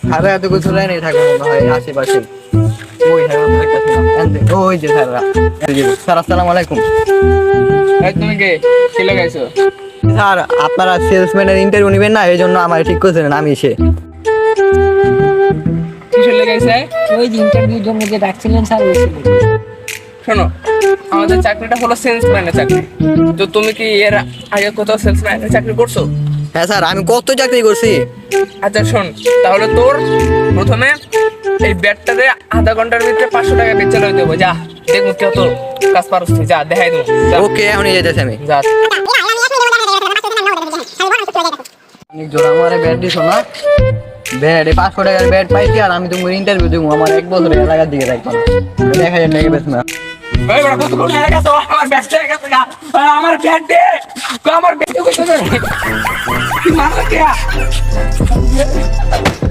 Sir এত কিছু লাইনে থাকবে মনে হয় আশেপাশে। ওই হ্যাঁ ওই যে স্যাররা। স্যার আসসালামু আলাইকুম। তুমি কে ছেলে গাইছো? স্যার আপনারা সেলসম্যানের ইন্টারভিউ নেবেন না, এই জন্য আমার ঠিক করেছিলেন আমি সে। কি ছেলে গাইছে? ওই যে ইন্টারভিউর জন্য যে ডাকছিলেন স্যার ওই ছিল। শোনো, আমাদের চাকরিটা হলো সেলসম্যানের চাকরি। তো তুমি কি এর আগে কোথাও সেলসম্যানের চাকরি করছো? হ্যাঁ স্যার আমি কত চাকরি করছি। আচ্ছা শোন, তাহলে তোর প্রথমে এই ব্যাটটাতে আধা ঘন্টার ভিতরে 500 টাকা বেচে লই দেবো। যা দেখুন কেউ তোর কাজ পারস তুই, যা দেখাই দেবো। ওকে এখনই যেতেছি আমি। যা। অনেক জোর আমার ব্যাট দিছ না, ব্যাট 500 টাকার ব্যাট পাইছি আর আমি তোমার ইন্টারভিউ দেবো। আমার এক বছর এলাকার দিকে রাখবো না, দেখা যায় নাকি বেশ না। এই বড় কত কোন জায়গা তো আমার ব্যাটটা গেছে না, আমার ব্যাট দে, আমার ব্যাট কই গেছে? কি মারো কে?